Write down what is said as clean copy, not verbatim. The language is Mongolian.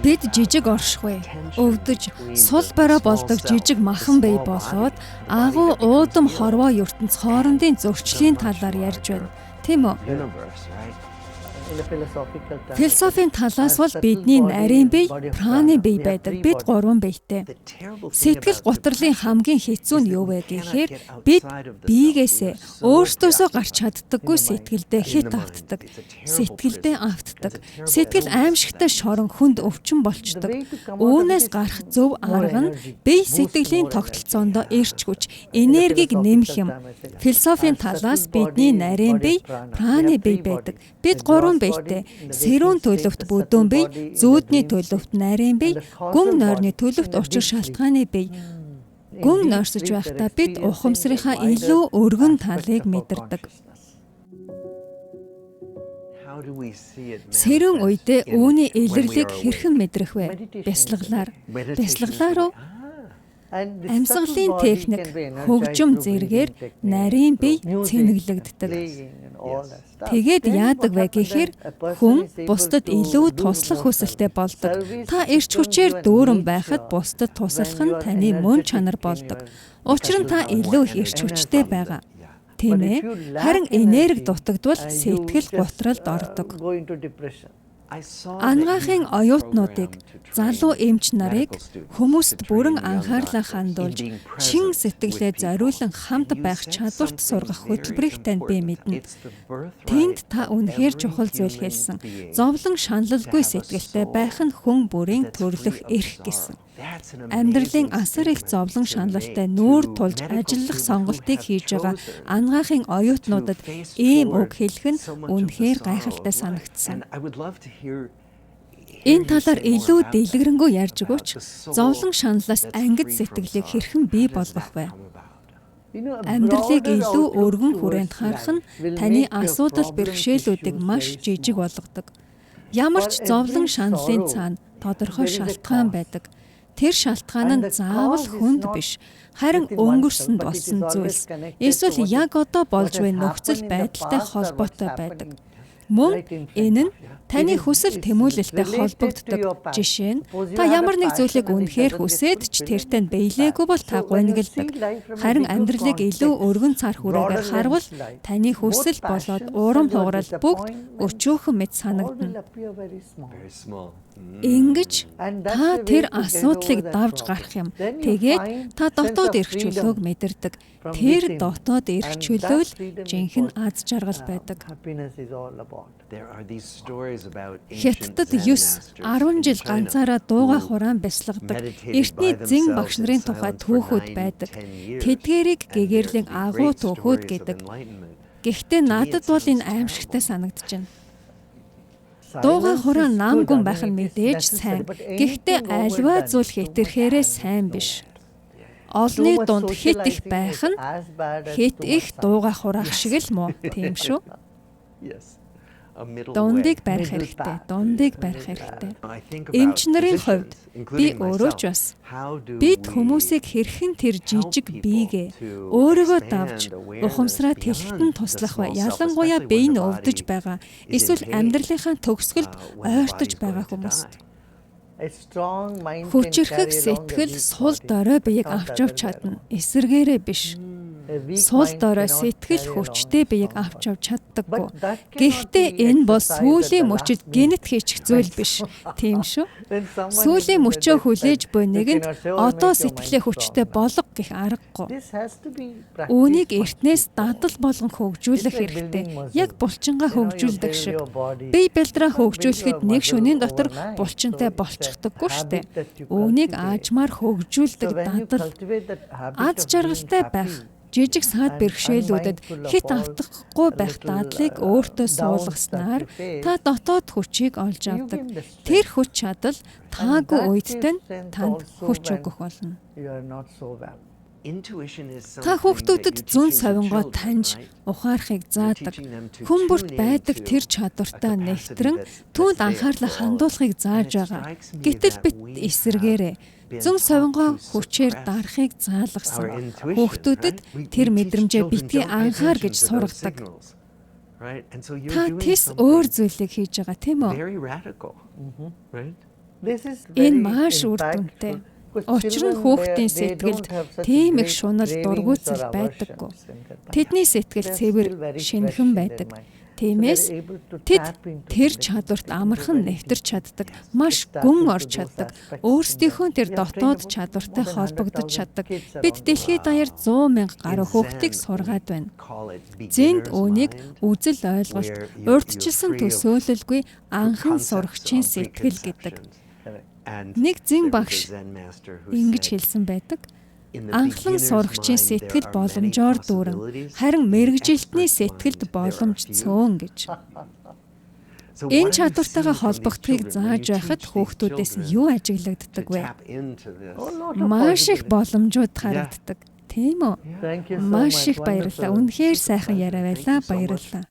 Бид жижиг оршихуй, өвдөж, сул бараа болдог жижиг махан бие болоод агуу уудам хорвоо ертөнц хоорондын зөрчлийн талаар ярьж байна. Тийм үү? Философийн талаас бол бидний нарийн бие, праны бие байдаг. Бид гурван биетэй. Сэтгэл гутралын хамгийн хэцүү нь юу вэ гэхээр бид биегээсээ өөрсдөөсөө гарч чаддаггүй сэтгэлдээ хит автдаг. Сэтгэлдээ автдаг. Сэтгэл аимшигтай шорон хүнд өвчин болчдөг. Үүнээс гарах зөв арга нь бие сэтгэлийн тогтолцоонд эрч хүч, энергийг нэмэх юм. Философийн талаас бидний нарийн бие, праны бие байдаг. Бид гурван биетэй. Сэрүүн төлөвт бүдүүн бие, зүүдний төлөвт нарийн бие, гүн нойрны төлөвт учир шалтгааны бие. Гүн нойрсож байхдаа бид ухамсарынхаа илүү өргөн талыг мэдэрдэг. Сэрүүн үедээ үүний илэрлийг хэрхэн мэдрэх вэ? Бясалгалаар. Бясалгалаар уу? Амьсгалын техник, хөгжим зэргээр нарийн бие цэнэглэгддэг. Тэгээд яадаг вэ гэхээр хүн бусдад илүү туслах хүсэлтэй болдог. Та эрч хүчээр дүүрэн байхад бусдад туслах нь таны мөн чанар болдог. Учир нь та илүү их эрч хүчтэй байгаа. Тийм ээ? Харин энерги дутагдвал сэтгэл гутралд ордог. Ангаахын оюутнуудыг, залуу эмч нарыг хүмүүст бүрэн анхаарлаа хандуулж, чин сэтгэлээ зориулан хамт байх чадварт сургах хөтөлбөрийг танд би мэднэ. Тэнд та үнэхээр чухал зүйл хэлсэн. Зовлон шаналлгүй сэтгэлтэй байх нь хүн бүрийн төрлөх эрх гэсэн. Амьдралын асар их зовлон шаналлтай нүүр тулж ажиллах сонголтыг хийж байгаа ангаахын оюутнуудад ийм үг хэлэх нь үнэхээр гайхалтай санагдсан. Энэ талаар илүү дэлгэрэнгүй ярьж өгөөч. Зовлон шаналлаас ангид сэтгэлийг хэрхэн бий болгох вэ? Амьдралыг илүү өргөн хүрээнд харах нь таны асуудал бэрхшээлүүдийг маш жижиг болгодог. Ямар ч зовлон шаналлын цаана тодорхой шалтгаан байдаг. Тэр шалтгаан нь заавал хүнд биш, харин өнгөрсөнд болсон зүйлс. Эсвэл яг одоо болж буй нөхцөл байдалтай холбоотой байдаг. Мөн энэ нь таны хүсэл тэмүүлэлтэй холбогддог. Жишээ нь та ямар нэг зүйлийг үнэхээр хүсээд ч тэртээ биелээгүй бол та гунигалдаг. Харин амьдралыг илүү өргөн цар хүрээгээр харвал таны хүсэл болоод урам хугарал бүгд өчүүхэн мэт санагдана. Ингэж та тэр асуудлыг давж гарах юм. Тэгээд та дотоод эрх чөлөөг мэдэрдэг. Тэр дотоод эрх чөлөө л жинхэнэ аз жаргал байдаг. Хятадд 9-10 жил ганцаараа дууга хураан бясалгадаг эртний зэн багш нарын тухай түүхүүд байдаг. Тэдгээрийг гэгэрлийн агуу түүхүүд гэдэг. Гэхдээ надад бол энэ аимшигтай санагдчихна. Дууга хураан нам гүн байх нь мэдээж сайн. Гэхдээ альва зүйл хэтэрхээрээ сайн биш. Олны дунд хит их байх нь хит их дууга хураах шиг л муу, тийм шүү? Дундыг барих хэрэгтэй. Дундыг барих хэрэгтэй. Эмч нарын хувьд би өөрөө ч бас бид хүмүүсийг хэрхэн тэр жижиг биегээ өөрийгөө давж ухамсараа тэлхтэн туслах ба ялангуяа бие нь өвдөж байгаа эсвэл амьдралынхаа төгсгөлд ойртож байгаа хүмүүст. Хүчирхэг сэтгэл сул дорой биеийг авч чадна. Эсэргээрээ биш. Сул дорой сэтгэл хүчтэй биеийг авч чаддаггүй. Гэхдээ энэ бол сүүлийн мөчөд генет хийчих зүйл биш. Тийм шүү. Сүүлийн мөчөө хүлээж буй нэгэнд одоо сэтгэлээ хүчтэй болго гэх аргагүй. Үүнийг эртнээс дадал болгон хөгжүүлэх хэрэгтэй. Яг булчингаа хөгжүүлдэг шиг. Бие бэлдраа хөгжүүлэхэд нэг шөнийн дотор булчинтай болчихдоггүй штэ. Үүнийг аажмаар хөгжүүлдэг дадал. Аз жаргалтай байх. Жижиг саад бэрхшээлүүдэд хит автахгүй байх дадлыг өөртөө суулгаснаар та дотоод хүчийг олж авдаг. Тэр хүч чадал таагүй үедтэй танд хүч өгөх болно. Та хүүхдүүдэд зүүн совингоо таньж ухаарахыг заадаг. Хүн бүрт байдаг тэр чадвартаа нэвтрэн түүнд анхаарлаа хандуулахыг зааж байгаа. Гэтэл бит эсэргээрээ зүүн совингоо хүчээр дарахыг заалгасан. Хүүхдүүдэд тэр мэдрэмжээ битгий анхаар гэж сургадаг. Та тэс өөр зүйлийг хийж байгаа тийм үү? Энэ маш үр дүнтэй. Учир нь хүүхдийн сэтгэлд тийм их шунал дургуутсал байдаггүй. Тэдний сэтгэл цэвэр, шинэхэн байдаг. Тиймээс тэд тэр чадварт амархан нэвтэрч чаддаг, маш гүн орж чаддаг, өөрсдийнхөө тэр дотоод чадвартай холбогдож чаддаг. Бид дэлхийд даяар 100,000 гаруй хүүхдийг сургаад байна. Зэнд үүнийг үзэл ойлголт, урьдчилсан төсөөлөлгүй анхан сурагчийн сэтгэл гэдэг. Нэг зэн багш ингэж хэлсэн байдаг. Анхлан сурагчийн сэтгэл боломжоор дүүрэн, харин мэрэгжилтний сэтгэлд боломж цөөн гэж. Энэ чадвартайгаа холбогдохыг зааж байхад хүүхдүүдээс юу ажиглагддаг вэ? Маш их боломжууд харагддаг. Тийм үү? Маш их баярлалаа. Үнэхээр сайхан яриа байлаа. Баярлалаа.